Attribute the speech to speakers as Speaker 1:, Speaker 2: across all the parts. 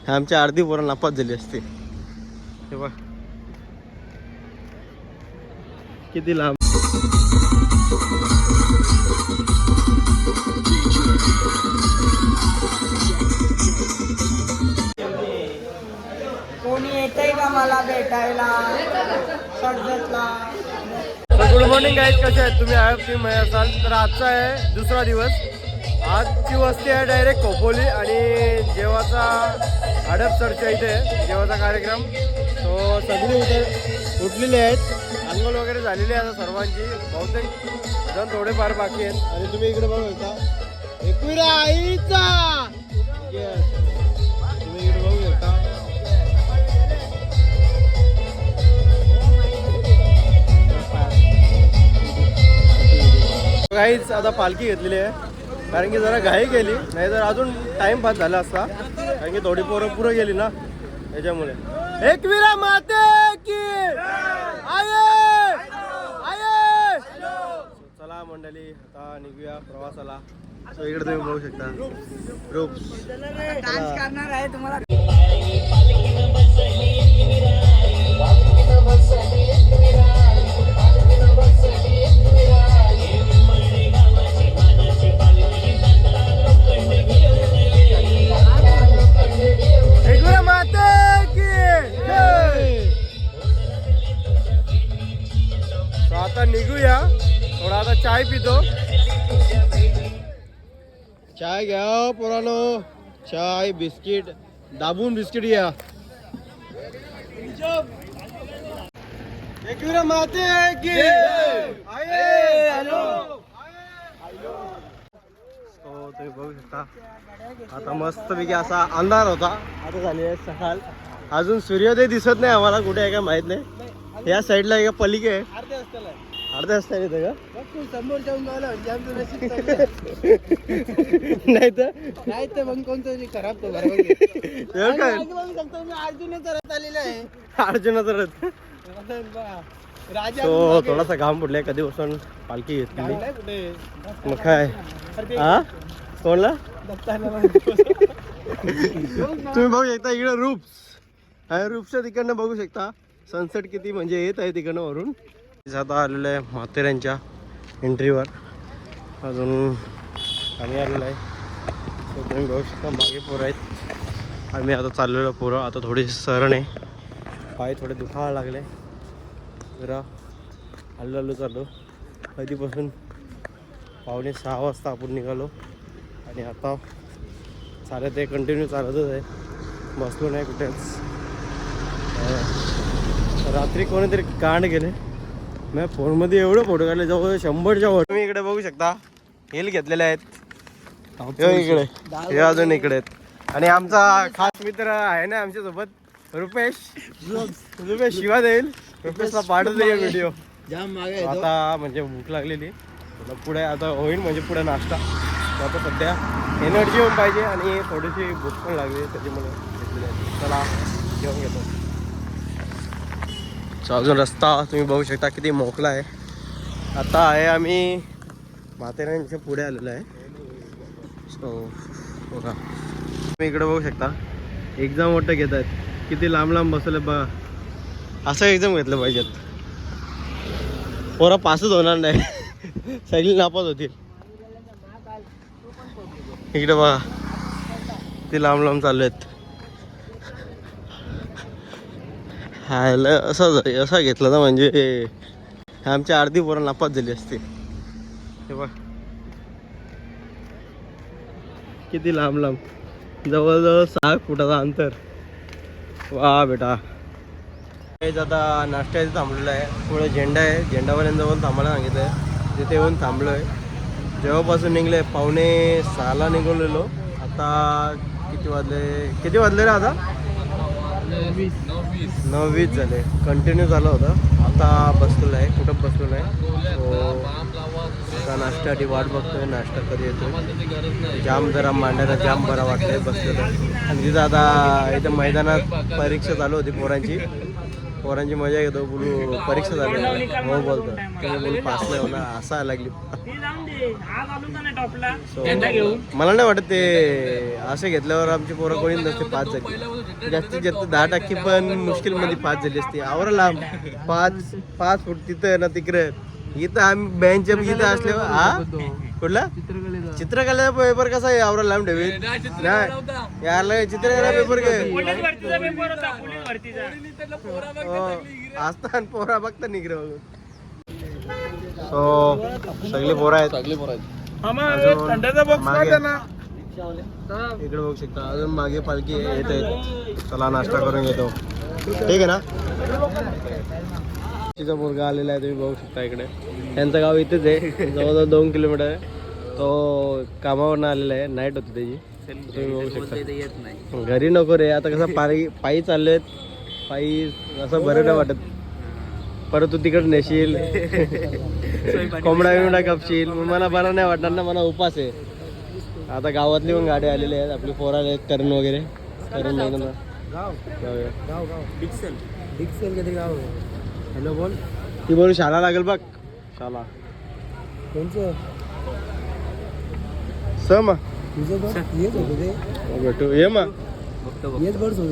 Speaker 1: आमच्या अर्धी पोरं नापास झाली असते. हे बघ किती लांब.
Speaker 2: कोणी येतंय का मला भेटायला कर्जतला?
Speaker 1: गुड मॉर्निंग गाईज, कसे आहेत तुम्ही? आय टी मध्ये असाल तर आजचा आहे दुसरा दिवस. आजची वस्ती आहे डायरेक्ट खोपोली आणि जेवाचा हडपसरच्या इथे जेवाचा कार्यक्रम. तो सगळे उठलेले आहेत, अंघोळ वगैरे झालेली आहे आता सर्वांची. बहुतेक जण थोडेफार बाकी आहेत. आणि तुम्ही इकडे बघू शकता एकविरा आईचा. येस, तुम्ही इकडे बघू शकता. काहीच आता पालखी घेतलेली आहे कारण की जरा घाई गेली, नाही तर अजून टाइम पास झाला असता. कारण की थोडी पोरं पुरं गेली ना त्याच्यामुळे. एकविरा माते की आये आये. चला मंडळी, आता निघूया प्रवासाला. तो इकडे तुम्ही बघू शकता ग्रुप्स
Speaker 2: डान्स करणार आहे तुम्हाला.
Speaker 1: आता निघूया. थोडा आता चाय पितो. चाय घ्या पोरानो, चाय बिस्किट दाबून बिस्किट घ्या. एकविरा माते की तुम्ही बघू शकता. आता मस्तपैकी असा अंधार होता, आता झाली आहे सकाळ. अजून सूर्योदय दिसत नाही आम्हाला, कुठे आहे का माहित नाही. या साईडला एक पलीके आहे. अर्ध्या वाजता येते का
Speaker 2: समोर जाऊन
Speaker 1: नाही तर
Speaker 2: मग कोणतं खराब तो अर्जुनच रथ आलेला आहे.
Speaker 1: अर्जुनाचा रथ.
Speaker 2: राजा
Speaker 1: तो थोडासा घाम फुटलाय. कधीपासून पालखी घेतली मग काय. हा कोणला तुम्ही बघू शकता इकडे रूप्स आहे. रूप्सच्या तिकडनं बघू शकता सनसेट किती म्हणजे येत आहे तिकडनं वरून. आता आलेलं आहे माथेऱ्यांच्या एंट्रीवर. अजून आम्ही आलेलो आहे. तो तुम्ही बघू शकता मागे पोरं आहेत. आम्ही आता चाललेलो पोरं. आता थोडीशी सरण आहे, पाय थोडे दुखायला लागले. जरा हल्लो चाललो. कधीपासून 5:45 वाजता आपण निघालो आणि आता चालत आहे, कंटिन्यू चालतच आहे. बसलो नाही कुठेच. रात्री कोणीतरी कांड गेले. मी फोनमध्ये एवढं फोटो काढले, जवळ 100च्या वर. तुम्ही इकडे बघू शकता हेल घेतलेले आहेत. इकडे हे अजून इकडे आहेत. आणि आमचा खास मित्र आहे ना आमच्यासोबत, रुपेश. रुपेश शिवा देईल. रुपेशला पाठवतो देईल व्हिडिओ. आता म्हणजे भूक लागलेली पुढे, आता होईल म्हणजे पुढे नाश्ता. आता सध्या एनर्जी होऊन पाहिजे आणि थोडीशी भूक पण लागली त्याच्यामुळे घेतलेली आहे. चला घेऊन घेतो. अजून रस्ता तुम्ही बघू शकता किती मोकळा आहे. आता आहे आम्ही माथेरानच्या पुढे आलेलो आहे. सो बघा तुम्ही इकडे बघू शकता एक्झाम मोठं घेत आहेत. किती लांब लांब बसले बघा. असं एक्झाम घेतलं पाहिजेत. पोरं पासच होणार नाही, सगळी नापास होतील. इकडे बघा किती लांब लांब चालू आहेत. हायला असा घेतला ना म्हणजे आमच्या अर्धी पोरं नापास झाली असते. हे बघ किती लांब लांब, जवळजवळ 6 फुटाचं अंतर. वा बेटा. आता नाश्त्याचं थांबलेलं आहे. पुढे झेंडा आहे, झेंडावाल्यांजवळ थांबायला सांगितलं आहे. तिथे येऊन थांबलो आहे. जेव्हापासून निघले 5:45ला निघालेलो. आता किती वाजले रे आता? 9:20 झाले. कंटिन्यू झालं होतं. आता बसलेलं आहे. कुठं बसलेलं आहे. आता नाश्त्यासाठी वाट बघतोय, नाश्ता कधी येतो. जाम जरा मांडायला जाम बरा वाटतंय बसलेलं. आणि तिथं आता इथं मैदानात परीक्षा चालू होती पोरांची. पोरांची मजा घेतो बोलू परीक्षा झाली हो बोलतो तुम्ही बोलू पास नाही होणार असा लागली So, मला नाही वाटत ते असे घेतल्यावर आमची पोरं कोणी नसते पास झाली जास्तीत जास्त 10% पण मुश्किल मध्ये पास झाली असते आवरा लांब 5 फूट तिथं आहे ना तिकडे इथं आम्ही बेंच इथं असल्यावर हा कुठला चित्रकलेचा पेपर कसा आहे आवरा लांब ठेवी नाही यार चित्रकला पेपर असता पोरा बघता निघरे बघून सो सगळी पोरं आहेत इकडे बघू शकता अजून मागे पालखी येत आहेत चला नाश्ता करून घेतो ठीक आहे ना तिचा मुलगा आलेला आहे तुम्ही बघू शकता इकडे त्यांचं गाव इथेच आहे जवळजवळ 2 किलोमीटर आहे तो कामावरनं आलेला आहे नाईट होती त्याची तुम्ही बघू शकता घरी नको रे आता कसं पायी चाललेत पायी असं बरं नाही वाटत परत तू तिकडे नेशील कोंबडा बिमडा कापशील मला बरं नाही वाटणार ना मला उपास आहे आता गावातली पण गाडी आलेली आहेत आपली पोरं आले आहेत करण वगैरे करून हॅलो बोल ती बोल शाळा लागेल बघ शाळा कोणचं सम भेटू ये मग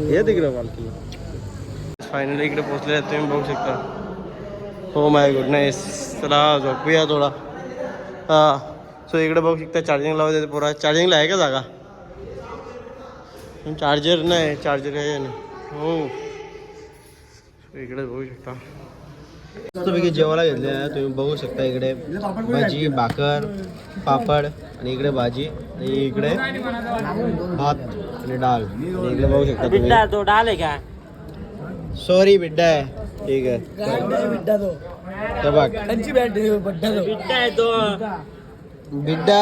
Speaker 1: ये तिकडे पालखी फायनली इकडे पोहोचले आहेत तुम्ही बघू शकता हो माय गुडनेस चला झोपूया थोडा हां सो इकडे बघू शकता चार्जिंग लावत येते पुरा चार्जिंगला आहे का जागा चार्जर नाही चार्जर आहे ना हो इकडे बघू शकता मस्तपैकी जेवायला घेतले आहे तुम्ही बघू शकता इकडे भाजी भाकर पापड आणि इकडे भाजी आणि इकडे भात आणि डाळ आणि इकडे बघू शकता तुम्ही
Speaker 2: तो डाल आहे का
Speaker 1: सॉरी बिड्डा आहे ठीक आहे
Speaker 2: बिड्डा तो
Speaker 1: बघ
Speaker 2: बिड्डा आहे तो
Speaker 1: बिड्डा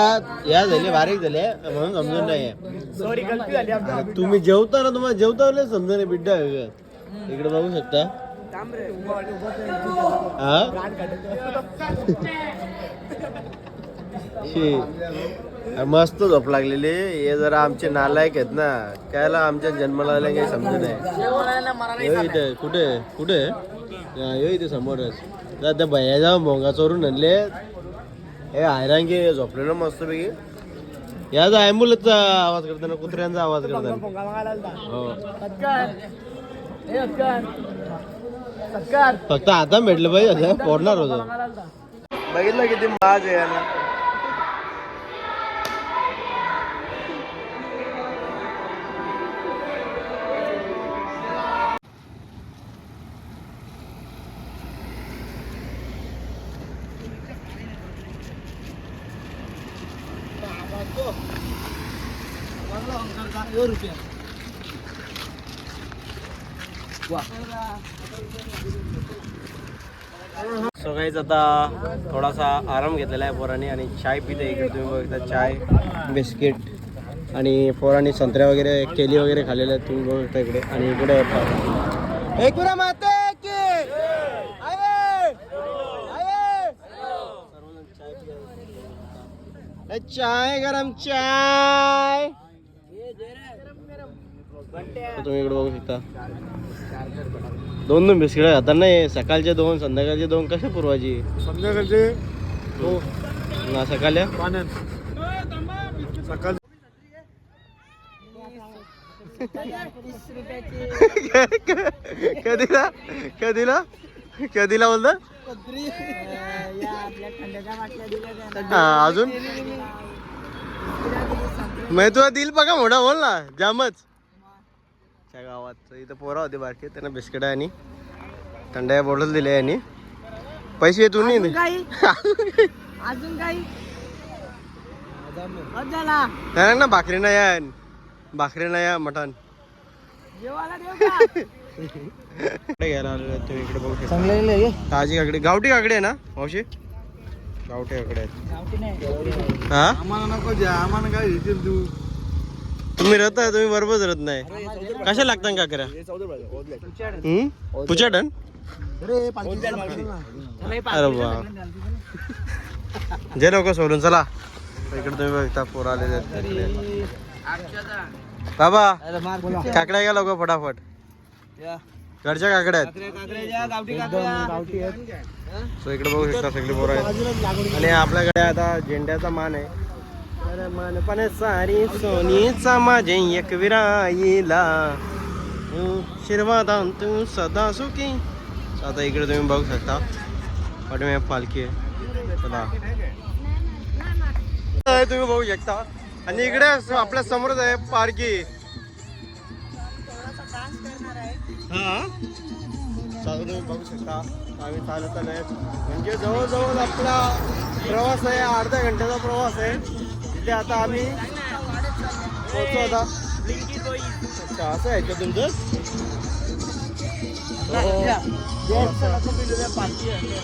Speaker 1: या झाले बारीक झाले म्हणून समजून नाही
Speaker 2: सॉरी गलती झाली
Speaker 1: तुम्ही जेवता ना तुम्हाला जेवता समजा नाही बिड्डा इकडे बघू शकता मस्त झोप लागलेली हे जरा आमचे नालायक आहेत ना कायला आमच्या जन्माला आल्या काही समजून नाही इथे कुठे कुठे इथे समोरच त्या भैया जाऊन भोंगा चोरून आणले हे हैरांगी झोपलेलं मस्त पैकी याचा ॲम्ब्युलन्सचा आवाज करताना कुत्र्यांचा आवाज करताना हो फक्त आता भेटलं पाहिजे पोरणार होतो बघितलं किती माज आहे याला सो गाईज आता थोडासा आराम घेतलेला आहे पोरांनी आणि चाय पिते इकडे तुम्ही बघता चाय बिस्किट आणि पोरांनी संत्र्या वगैरे केली वगैरे खाल्लेले आहेत तुम्ही बघता इकडे आणि इकडे चाय गरम चाय तुम्ही इकडे बघू शकता 2 बिस्किट खाता नाही सकाळचे 2 संध्याकाळचे 2 कशा पुरवायची
Speaker 3: संध्याकाळचे
Speaker 1: ना सकाळच्या
Speaker 3: सकाळ
Speaker 1: कधीला कधीला कधीला बोलता अजून मी तुला दिल बघा मोठा बोल ना जामच गावात इथं पोरा होते बारके त्यांना बिस्किट आणि थंड्या बॉटल दिले आणि पैसे येतो नाही
Speaker 2: अजून काही
Speaker 1: ना भाकरी नाही या मटण घ्यायला आलेलो तुम्ही इकडे बघू शकता ताजी काकडी गावठी काकडी आहे ना मावशी गावठी काकडी आहेत हा
Speaker 3: आम्हाला नको द्या आम्हाला काय देतील तू
Speaker 1: तुम्ही राहता तुम्ही बरोबर राहत नाही कशा लागतात काकऱ्या पुचाटन अरे वा जे लोक सोडून चला इकडे तुम्ही बघता पोरं आलेले बाबा काकड्या घ्या लोक फटाफट घरच्या काकड्या आहेत.
Speaker 2: गावठी आहेत.
Speaker 1: सो इकडे बघू शकता सगळी पोरं आहेत. आणि आपल्याकडे आता झेंड्याचा मान आहे. अरे मानपणे सारी सोनीचा माझे एक विराईला शिरवादान तू सदा सुखी. आता इकडे तुम्ही बघू शकता पाठीमागे पालखी आहे. चला तुम्ही बघू शकता. आणि इकडे आपल्या समोरच आहे पालखी. हा तुम्ही बघू शकता आम्ही चालत आलोय. म्हणजे जवळजवळ आपला प्रवास आहे, अर्ध्या घंट्याचा प्रवास आहे. तिथे आता आम्ही पोहोचू आता. अच्छा असं आहे का तुमचं?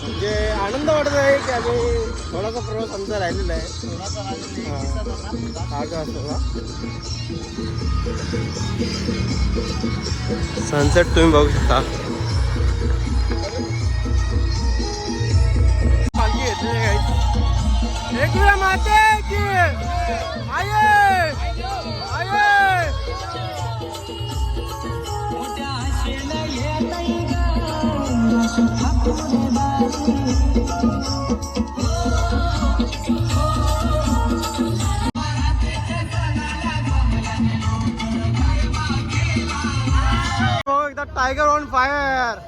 Speaker 1: म्हणजे आनंद वाटत आहे की आम्ही थोडासा प्रवास आमचा राहिलेला आहे. हा का असतो का? सनसेट तुम्ही बघू शकता. पालखी घेतलेली आहे. एकविरा माते की आये आये. एकदा टायगर ऑन फायर.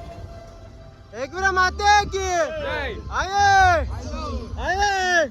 Speaker 1: एकविरा माते की आये आये.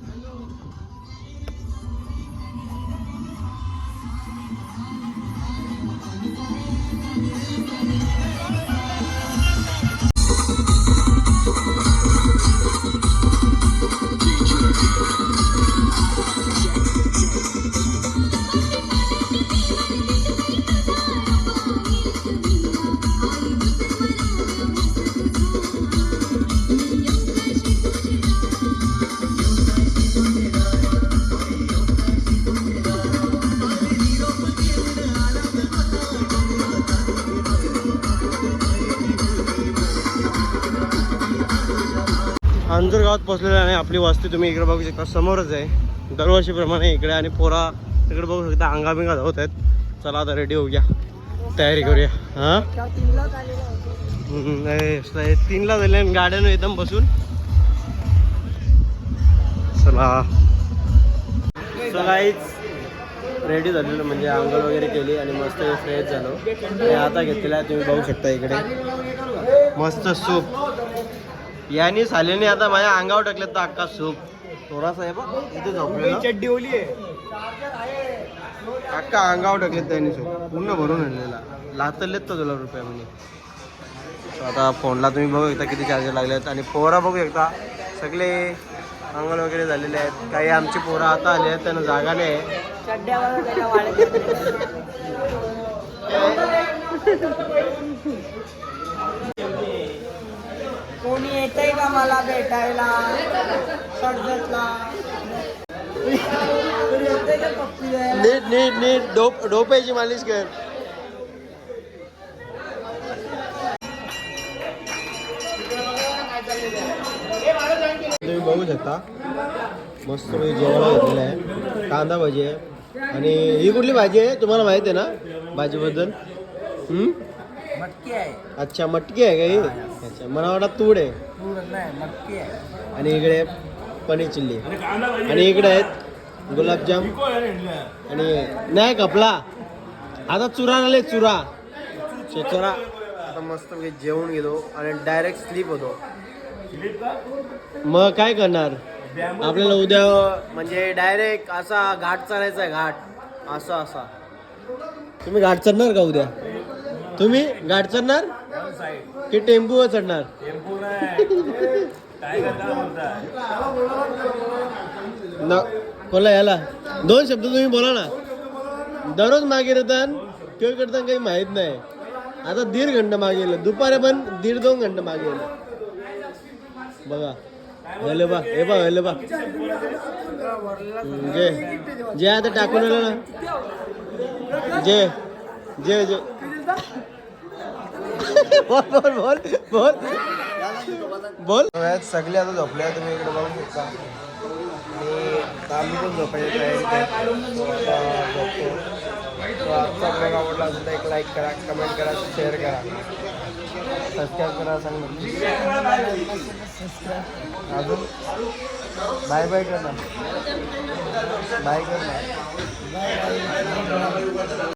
Speaker 1: अंजूर गावात पोहोचलेला आहे. आपली वस्ती तुम्ही इकडे बघू शकता समोरच आहे दरवर्षीप्रमाणे इकडे. आणि पोरा तिकडे बघू शकता अंगाबिंगा धावत आहेत. चला आता रेडी होऊया, तयारी करूया. हां 3ला झाले गाड्यानं एकदम बसून. चला चलाच रेडी झालेलं म्हणजे आंघोळ वगैरे केली आणि मस्त फ्रेश झालो. आणि आता घेतलेला आहे तुम्ही बघू शकता इकडे मस्त सूप. याने साल्याने आता माझ्या अंगावर टाकलेत तर अख्खा सूप. थोडासा आहे बा इथे झोपलेला
Speaker 3: चड्डी ओली आहे.
Speaker 1: अख्खा अंगावर टाकलेत त्यांनी सूप पूर्ण भरून आणलेला. लातलेत तर तुला रुपये म्हणजे. आता फोनला तुम्ही बघू शकता किती चार्जर लागलेत. आणि पोरा बघू शकता सगळे अंगण वगैरे झालेले आहेत. काही आमची पोरं आता आले आहेत त्यांना जागा नाही.
Speaker 2: कोणी येतंय का मला भेटायला कर्जतला?
Speaker 1: नीट नीट नीट डोप्याची मालिश कर. तुम्ही बघू शकता मस्त जेवायला घेतलेलं आहे. कांदा भाजी आहे. आणि ही कुठली भाजी आहे तुम्हाला माहिती आहे ना भाजीबद्दल?
Speaker 2: मटकी आहे.
Speaker 1: अच्छा मटकी आहे का ही? अच्छा मला वाटत तूड आहे.
Speaker 2: मटकी आहे.
Speaker 1: आणि इकडे पनीर चिल्ली. आणि इकडे आहेत गुलाबजाम. आणि नाही कपला आता चुरा आले चुरा चुरा. आता मस्त जेवून गेलो आणि डायरेक्ट स्लीप होतो. मग काय करणार आपल्याला उद्या म्हणजे डायरेक्ट असा घाट चढायचा आहे. घाट असा असा. तुम्ही घाट चढणार का उद्या? तुम्ही घाट चढणार की टेम्पोवर चढणार? कोणला याला 2 शब्द तुम्ही बोला ना. दररोज मागे येतात किंवा करता काही माहित नाही. आता 1.5 घंटा मागे गेलं. दुपारी पण 1.5-2 घंटा मागे गेलं. बघा हेलो बा हे बा हेलो बा जे जे आता टाकून आलं ना. जे जे जे बोल बोल बोल बोल बोल. सगळे आता झोपले तुम्ही इकडे बघू शकता. आणि आम्ही पण झोपायची तयारी झोपतो. आजचा ब्लॉग आवडला असेल तर एक लाईक करा, कमेंट करा, शेअर करा. सबस्क्राईब करा सांग ना. अजून बाय बाय कर ना. बाय कर ना.